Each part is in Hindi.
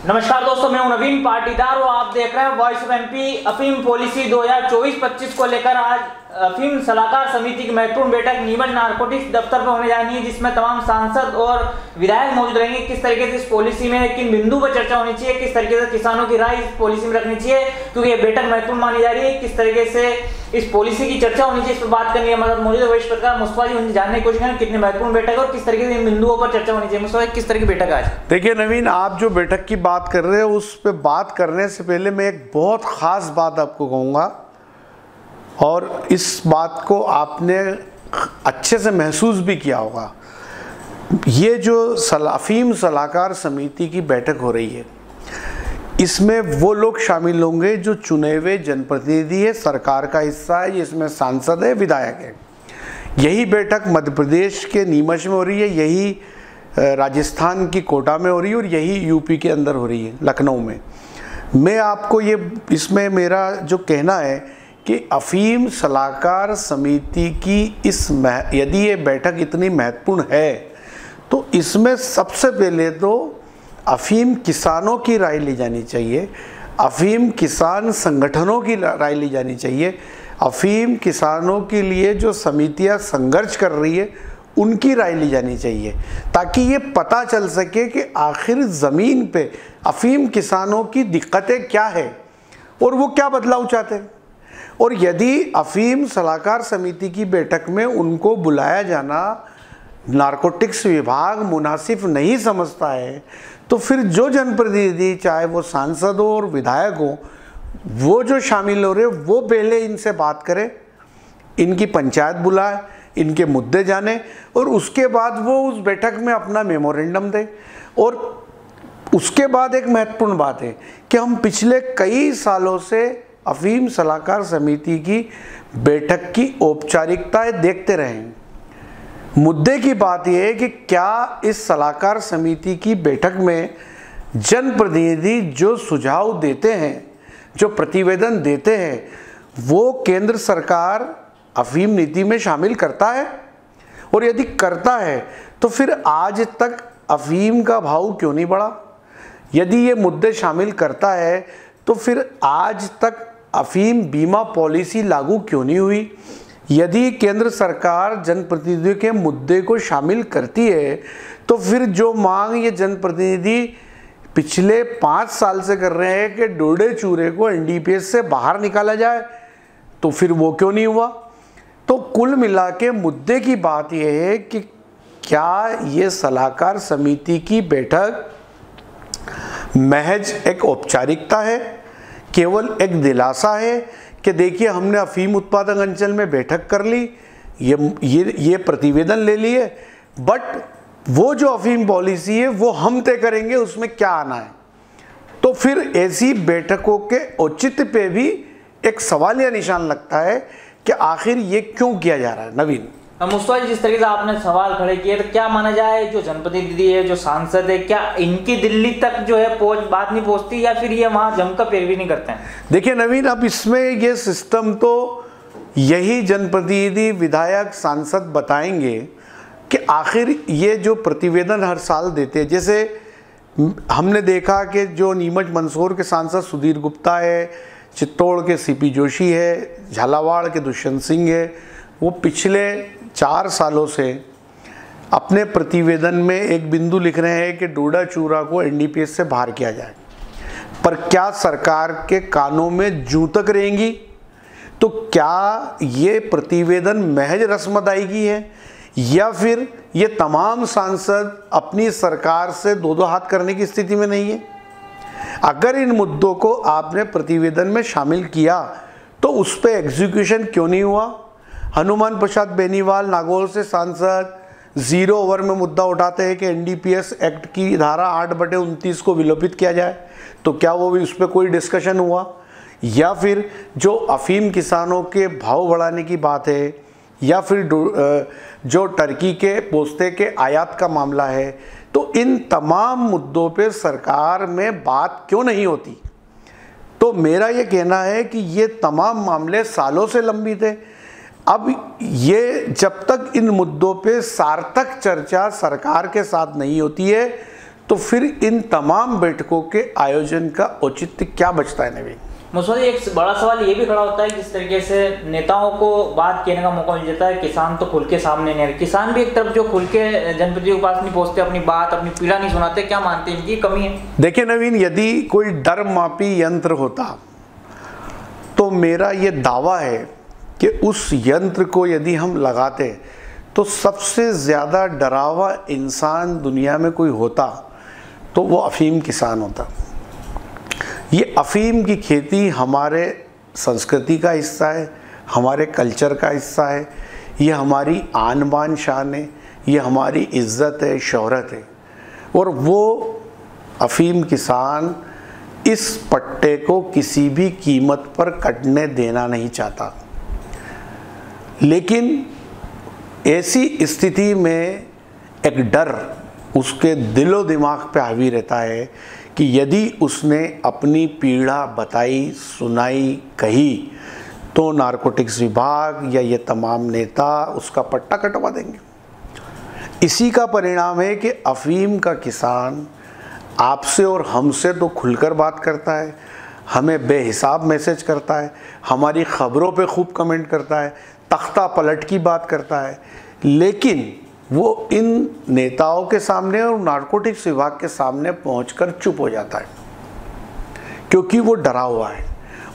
नमस्कार दोस्तों, मैं हूं नवीन पाटीदार और आप देख रहे हैं वॉइस ऑफ एमपी। अफीम पॉलिसी 2024-25 को लेकर आज अफीम सलाहकार समिति की महत्वपूर्ण बैठक नीमच नारकोटिक्स दफ्तर पर होने जानी है, जिसमें तमाम सांसद और विधायक मौजूद रहेंगे। किस तरीके से इस पॉलिसी में किन बिंदु पर चर्चा होनी चाहिए, किस तरीके से किसानों की राय इस पॉलिसी में रखनी चाहिए, क्योंकि ये बैठक महत्वपूर्ण मानी जा रही है। किस तरीके से इस पॉलिसी की चर्चा होनी चाहिए, इस पर बात करनी है। मतलब मौजूद वरिष्ठ पत्रकार मुस्तफा जी उनसे जानने की कोशिश करें कितनी महत्वपूर्ण बैठक है और किस तरीके से इन बिंदुओं पर चर्चा होनी चाहिए। मुस्तफा जी, किस तरह की बैठक आज? देखिए नवीन, आप जो बैठक की बात कर रहे हो उस पर बात करने से पहले मैं एक बहुत ख़ास बात आपको कहूँगा, और इस बात को आपने अच्छे से महसूस भी किया होगा। ये जो अफीम सलाहकार समिति की बैठक हो रही है, इसमें वो लोग शामिल होंगे जो चुने हुए जनप्रतिनिधि है, सरकार का हिस्सा है, जिसमें सांसद है, विधायक है। यही बैठक मध्य प्रदेश के नीमच में हो रही है, यही राजस्थान की कोटा में हो रही है और यही यूपी के अंदर हो रही है, लखनऊ में। मैं आपको ये इसमें मेरा जो कहना है कि अफीम सलाहकार समिति की यदि ये बैठक इतनी महत्वपूर्ण है तो इसमें सबसे पहले तो अफीम किसानों की राय ली जानी चाहिए, अफीम किसान संगठनों की राय ली जानी चाहिए, अफीम किसानों के लिए जो समितियां संघर्ष कर रही है उनकी राय ली जानी चाहिए, ताकि ये पता चल सके कि आखिर ज़मीन पे अफीम किसानों की दिक्कतें क्या है और वो क्या बदलाव चाहते हैं। और यदि अफीम सलाहकार समिति की बैठक में उनको बुलाया जाना नारकोटिक्स विभाग मुनासिब नहीं समझता है, तो फिर जो जनप्रतिनिधि, चाहे वो सांसद हो और विधायक हो, वो जो शामिल हो रहे वो पहले इनसे बात करें, इनकी पंचायत बुलाए, इनके मुद्दे जाने और उसके बाद वो उस बैठक में अपना मेमोरेंडम दे। और उसके बाद एक महत्वपूर्ण बात है कि हम पिछले कई सालों से अफीम सलाहकार समिति की बैठक की औपचारिकताएं देखते रहे हैं। मुद्दे की बात यह है कि क्या इस सलाहकार समिति की बैठक में जनप्रतिनिधि जो सुझाव देते हैं, जो प्रतिवेदन देते हैं, वो केंद्र सरकार अफीम नीति में शामिल करता है? और यदि करता है तो फिर आज तक अफीम का भाव क्यों नहीं बढ़ा? यदि ये मुद्दे शामिल करता है तो फिर आज तक अफीम बीमा पॉलिसी लागू क्यों नहीं हुई? यदि केंद्र सरकार जनप्रतिनिधियों के मुद्दे को शामिल करती है तो फिर जो मांग ये जनप्रतिनिधि पिछले 5 साल से कर रहे हैं कि डोडे चूरे को एनडीपीएस से बाहर निकाला जाए, तो फिर वो क्यों नहीं हुआ? तो कुल मिला के मुद्दे की बात यह है कि क्या ये सलाहकार समिति की बैठक महज एक औपचारिकता है, केवल एक दिलासा है कि देखिए हमने अफीम उत्पादक अंचल में बैठक कर ली, ये प्रतिवेदन ले लिए, बट वो जो अफीम पॉलिसी है वो हम तय करेंगे, उसमें क्या आना है। तो फिर ऐसी बैठकों के औचित्य पे भी एक सवालिया निशान लगता है कि आखिर ये क्यों किया जा रहा है। नवीन, मुस्तफा जी, जिस तरीके से आपने सवाल खड़े किए, तो क्या माना जाए जो जनप्रतिनिधि है, जो सांसद है, क्या इनकी दिल्ली तक जो है बात नहीं पहुंचती, या फिर ये वहां जमकर पैरवी नहीं करते हैं? देखिए नवीन, अब इसमें ये सिस्टम तो यही जनप्रतिनिधि, विधायक, सांसद बताएंगे कि आखिर ये जो प्रतिवेदन हर साल देते हैं, जैसे हमने देखा कि जो नीमच मंदसौर के सांसद सुधीर गुप्ता है, चित्तौड़ के सीपी जोशी है, झालावाड़ के दुष्यंत सिंह है, वो पिछले 4 सालों से अपने प्रतिवेदन में एक बिंदु लिख रहे हैं कि डोडा चूरा को एनडीपीएस से बाहर किया जाए। पर क्या सरकार के कानों में जूं तक रहेंगी? तो क्या ये प्रतिवेदन महज रस्म अदायगी है, या फिर ये तमाम सांसद अपनी सरकार से दो हाथ करने की स्थिति में नहीं है? अगर इन मुद्दों को आपने प्रतिवेदन में शामिल किया तो उस पर एग्जीक्यूशन क्यों नहीं हुआ? हनुमान प्रसाद बेनीवाल नागौर से सांसद 0 ओवर में मुद्दा उठाते हैं कि एनडीपीएस एक्ट की धारा 8/29 को विलोपित किया जाए, तो क्या वो भी उस पर कोई डिस्कशन हुआ? या फिर जो अफीम किसानों के भाव बढ़ाने की बात है, या फिर जो टर्की के पोस्ते के आयात का मामला है, तो इन तमाम मुद्दों पे सरकार में बात क्यों नहीं होती? तो मेरा ये कहना है कि ये तमाम मामले सालों से लंबित है। अब ये जब तक इन मुद्दों पे सार्थक चर्चा सरकार के साथ नहीं होती है तो फिर इन तमाम बैठकों के आयोजन का औचित्य क्या बचता है नवीन? मुझे एक बड़ा सवाल ये भी खड़ा होता है, जिस तरीके से नेताओं को बात कहने का मौका मिल जाता है, किसान तो खुल के सामने नहीं आ रहे। किसान भी एक तरफ जो खुल के जनप्रतिनिधियों के पास नहीं पहुंचते, अपनी बात अपनी पीड़ा नहीं सुनाते, क्या मानते हैं इनकी कमी है? देखिए नवीन, यदि कोई डर मापी यंत्र होता तो मेरा ये दावा है कि उस यंत्र को यदि हम लगाते तो सबसे ज़्यादा डरावा इंसान दुनिया में कोई होता तो वो अफीम किसान होता। ये अफीम की खेती हमारे संस्कृति का हिस्सा है, हमारे कल्चर का हिस्सा है, ये हमारी आन बान शान है, ये हमारी इज्जत है, शोहरत है। और वो अफीम किसान इस पट्टे को किसी भी कीमत पर कटने देना नहीं चाहता। लेकिन ऐसी स्थिति में एक डर उसके दिलो दिमाग पे हावी रहता है कि यदि उसने अपनी पीड़ा बताई, सुनाई, कही तो नारकोटिक्स विभाग या ये तमाम नेता उसका पट्टा कटवा देंगे। इसी का परिणाम है कि अफीम का किसान आपसे और हमसे तो खुलकर बात करता है, हमें बेहिसाब मैसेज करता है, हमारी खबरों पे खूब कमेंट करता है, तख्ता पलट की बात करता है, लेकिन वो इन नेताओं के सामने और नारकोटिक्स विभाग के सामने पहुंचकर चुप हो जाता है, क्योंकि वो डरा हुआ है।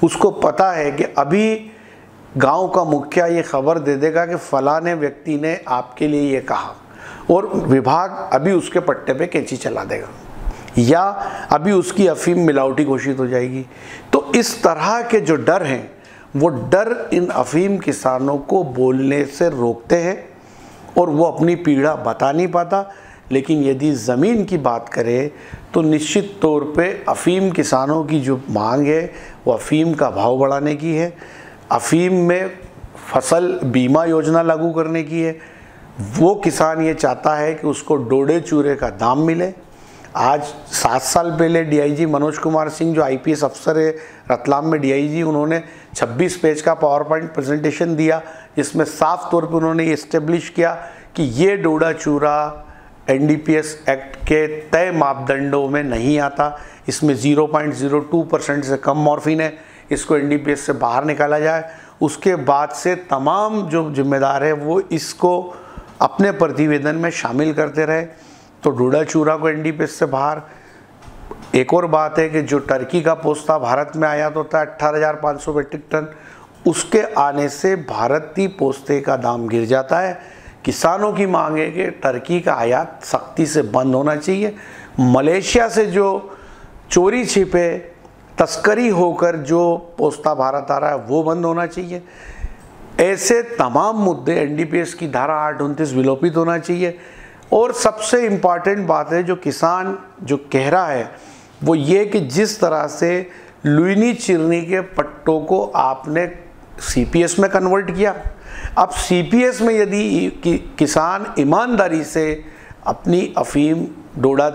उसको पता है कि अभी गांव का मुखिया ये खबर दे देगा कि फलाने व्यक्ति ने आपके लिए ये कहा, और विभाग अभी उसके पट्टे पे कैंची चला देगा या अभी उसकी अफीम मिलावटी घोषित हो जाएगी। तो इस तरह के जो डर हैं, वो डर इन अफीम किसानों को बोलने से रोकते हैं और वो अपनी पीड़ा बता नहीं पाता। लेकिन यदि ज़मीन की बात करें तो निश्चित तौर पे अफीम किसानों की जो मांग है वो अफीम का भाव बढ़ाने की है, अफीम में फसल बीमा योजना लागू करने की है। वो किसान ये चाहता है कि उसको डोडे चूरे का दाम मिले। आज 7 साल पहले डीआईजी मनोज कुमार सिंह जो आईपीएस अफसर है रतलाम में डीआईजी, उन्होंने 26 पेज का पावर पॉइंट प्रेजेंटेशन दिया, जिसमें साफ तौर पर उन्होंने ये इस्टेब्लिश किया कि ये डोडा चूरा एनडीपीएस एक्ट के तय मापदंडों में नहीं आता, इसमें 0.02% से कम मॉर्फिन है, इसको एनडीपीएस से बाहर निकाला जाए। उसके बाद से तमाम जो जिम्मेदार है वो इसको अपने प्रतिवेदन में शामिल करते रहे, तो डोडा चूरा को एनडीपीएस से बाहर। एक और बात है कि जो टर्की का पोस्ता भारत में आयात होता है 18,500 मीट्रिक टन, उसके आने से भारतीय पोस्ते का दाम गिर जाता है। किसानों की मांग है कि टर्की का आयात सख्ती से बंद होना चाहिए। मलेशिया से जो चोरी छिपे तस्करी होकर जो पोस्ता भारत आ रहा है वो बंद होना चाहिए। ऐसे तमाम मुद्दे एनडीपीएस की धारा 829 विलोपित होना चाहिए। और सबसे इम्पॉर्टेंट बात है जो किसान जो कह रहा है वो ये कि जिस तरह से लुइनी चिरनी के पट्टों को आपने सीपीएस में कन्वर्ट किया, अब सीपीएस में यदि किसान ईमानदारी से अपनी अफीम डोडा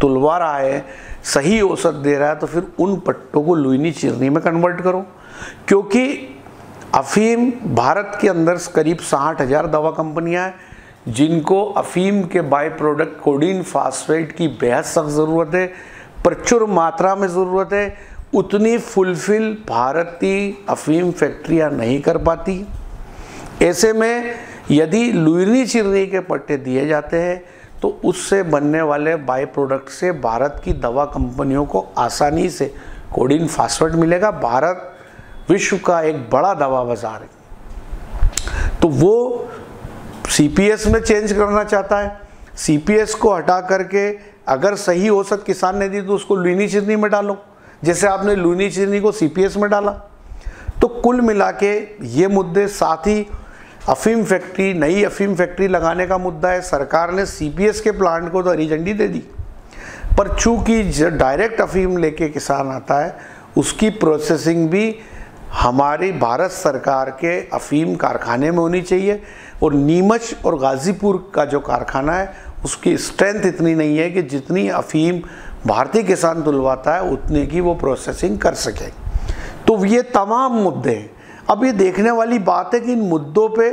तुलवा रहा है, सही औसत दे रहा है, तो फिर उन पट्टों को लुइनी चिरनी में कन्वर्ट करो। क्योंकि अफीम भारत के अंदर करीब 60,000 दवा कंपनियां हैं जिनको अफीम के बाय प्रोडक्ट कोडीन फास्फेट की बेहद सख्त ज़रूरत है, प्रचुर मात्रा में ज़रूरत है। उतनी फुलफिल भारतीय अफीम फैक्ट्रियां नहीं कर पाती। ऐसे में यदि लुइनी चिरनी के पट्टे दिए जाते हैं तो उससे बनने वाले बाय प्रोडक्ट से भारत की दवा कंपनियों को आसानी से कोडीन फास्फेट मिलेगा। भारत विश्व का एक बड़ा दवा बाजार है, तो वो सीपीएस में चेंज करना चाहता है। सीपीएस को हटा करके अगर सही औसत किसान ने दी तो उसको लुइनी चिरनी में डालो, जैसे आपने लुइनी चिरनी को सीपीएस में डाला। तो कुल मिला के ये मुद्दे, साथ ही अफीम फैक्ट्री, नई अफीम फैक्ट्री लगाने का मुद्दा है। सरकार ने सीपीएस के प्लांट को तो हरी झंडी दे दी, पर चूंकि डायरेक्ट अफीम लेके किसान आता है उसकी प्रोसेसिंग भी हमारी भारत सरकार के अफीम कारखाने में होनी चाहिए। और नीमच और गाज़ीपुर का जो कारखाना है उसकी स्ट्रेंथ इतनी नहीं है कि जितनी अफीम भारतीय किसान तुलवाता है उतने की वो प्रोसेसिंग कर सके। तो ये तमाम मुद्दे हैं। अब ये देखने वाली बात है कि इन मुद्दों पे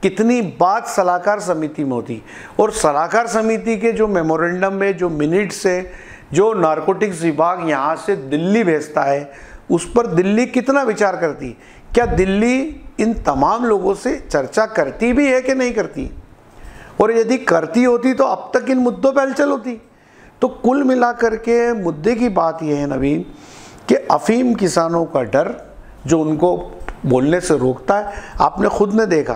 कितनी बात सलाहकार समिति में होती, और सलाहकार समिति के जो मेमोरेंडम में जो मिनट्स है, जो नारकोटिक्स विभाग यहाँ से दिल्ली भेजता है, उस पर दिल्ली कितना विचार करती। क्या दिल्ली इन तमाम लोगों से चर्चा करती भी है कि नहीं करती, और यदि करती होती तो अब तक इन मुद्दों पर हलचल होती। तो कुल मिलाकर के मुद्दे की बात यह है नवीन कि अफीम किसानों का डर जो उनको बोलने से रोकता है। आपने खुद ने देखा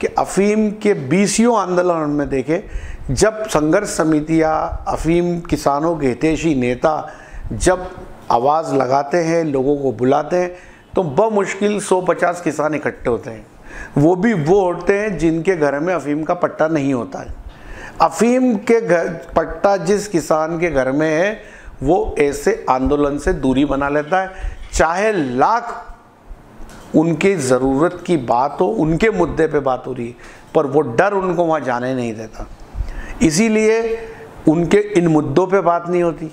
कि अफीम के 20 आंदोलन में देखे, जब संघर्ष समितियाँ, अफीम किसानों के हितैषी नेता जब आवाज़ लगाते हैं, लोगों को बुलाते हैं, तो बमुश्किल 150 किसान इकट्ठे होते हैं। वो भी वो होते हैं जिनके घर में अफीम का पट्टा नहीं होता है। अफीम के घर पट्टा जिस किसान के घर में है, वो ऐसे आंदोलन से दूरी बना लेता है, चाहे लाख उनकी ज़रूरत की बात हो, उनके मुद्दे पे बात हो रही है, पर वो डर उनको वहाँ जाने नहीं देता, इसीलिए उनके इन मुद्दों पे बात नहीं होती।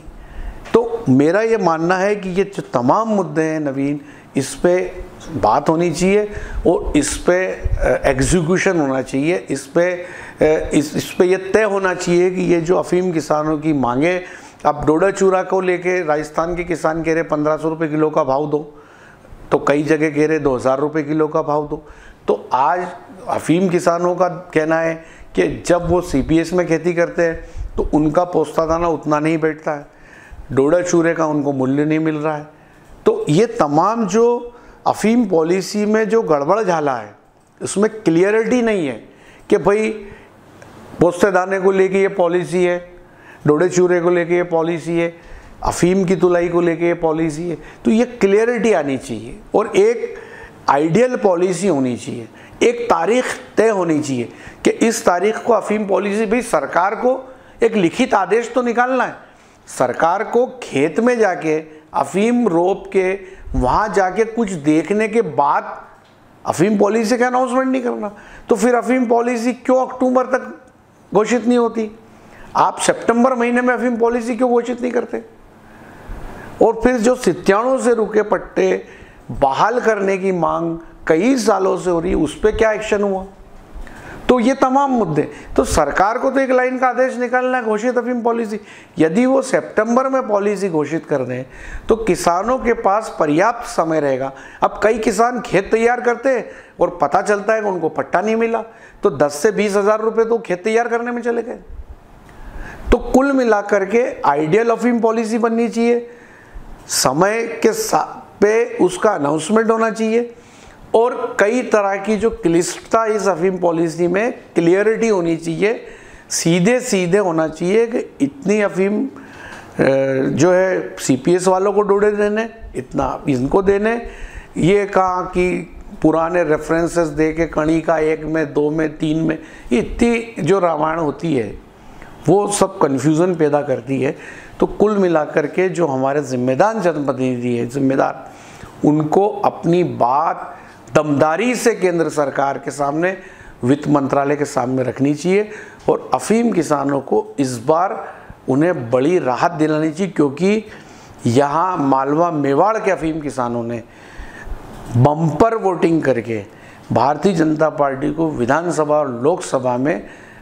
तो मेरा ये मानना है कि ये जो तमाम मुद्दे हैं नवीन, इस पे बात होनी चाहिए और इस पे एग्जीक्यूशन होना चाहिए, इस पे ये तय होना चाहिए कि ये जो अफीम किसानों की मांगे, अब डोडा चूरा को लेके राजस्थान के किसान कह रहे 1500 रुपये किलो का भाव दो, तो कई जगह कह रहे 2000 रुपये किलो का भाव दो। तो आज अफीम किसानों का कहना है कि जब वो CPS में खेती करते हैं तो उनका पोस्ता दाना उतना नहीं बैठता है, डोडा चूरे का उनको मूल्य नहीं मिल रहा है। तो ये तमाम जो अफीम पॉलिसी में जो गड़बड़ झाला है, उसमें क्लियरिटी नहीं है कि भाई पोस्ते दाने को लेके ये पॉलिसी है, डोडे चूरे को लेके ये पॉलिसी है, अफीम की तुलाई को लेके ये पॉलिसी है। तो ये क्लियरिटी आनी चाहिए और एक आइडियल पॉलिसी होनी चाहिए, एक तारीख तय होनी चाहिए कि इस तारीख को अफीम पॉलिसी, भाई सरकार को एक लिखित आदेश तो निकालना है, सरकार को खेत में जाके अफीम रोप के वहाँ जाके कुछ देखने के बाद अफीम पॉलिसी का अनाउंसमेंट नहीं करना। तो फिर अफीम पॉलिसी क्यों अक्टूबर तक घोषित नहीं होती? आप सितंबर महीने में अफीम पॉलिसी क्यों घोषित नहीं करते? और फिर जो 97 से रुके पट्टे बहाल करने की मांग कई सालों से हो रही है, उस पर क्या एक्शन हुआ? तो ये तमाम मुद्दे, तो सरकार को तो एक लाइन का आदेश निकालना है, घोषित अफीम पॉलिसी। यदि वो सितंबर में पॉलिसी घोषित कर दें तो किसानों के पास पर्याप्त समय रहेगा। अब कई किसान खेत तैयार करते हैं और पता चलता है कि उनको पट्टा नहीं मिला, तो 10 से 20 हज़ार रुपये तो खेत तैयार करने में चले गए। तो कुल मिलाकर के आइडियल अफीम पॉलिसी बननी चाहिए, समय के पे उसका अनाउंसमेंट होना चाहिए, और कई तरह की जो क्लिष्टता इस अफीम पॉलिसी में क्लियरिटी होनी चाहिए, सीधे सीधे होना चाहिए कि इतनी अफीम जो है CPS वालों को डोडे देने, इतना इनको देने। ये कहा कि पुराने रेफरेंसेस दे के कणी का 1 में 2 में 3 में, इतनी जो रामायण होती है वो सब कन्फ्यूज़न पैदा करती है। तो कुल मिलाकर के जो हमारे जिम्मेदार जनप्रतिनिधि है, जिम्मेदार, उनको अपनी बात दमदारी से केंद्र सरकार के सामने, वित्त मंत्रालय के सामने रखनी चाहिए, और अफीम किसानों को इस बार उन्हें बड़ी राहत दिलानी चाहिए, क्योंकि यहाँ मालवा मेवाड़ के अफीम किसानों ने बम्पर वोटिंग करके भारतीय जनता पार्टी को विधानसभा और लोकसभा में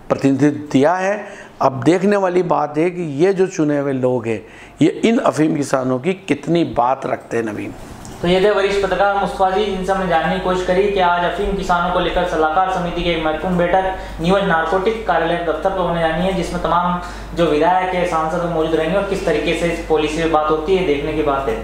प्रतिनिधित्व दिया है। अब देखने वाली बात है कि ये जो चुने हुए लोग हैं, ये इन अफीम किसानों की कितनी बात रखते हैं नवीन। तो ये थे वरिष्ठ पत्रकार मुस्तफा जी, जिनसे हमने जानने की कोशिश करी कि आज अफीम किसानों को लेकर सलाहकार समिति की एक महत्वपूर्ण बैठक नीमच नारकोटिक कार्यालय दफ्तर पर होने जानी है, जिसमें तमाम जो विधायक है, सांसद मौजूद रहेंगे और किस तरीके से इस पॉलिसी में बात होती है देखने की बात है।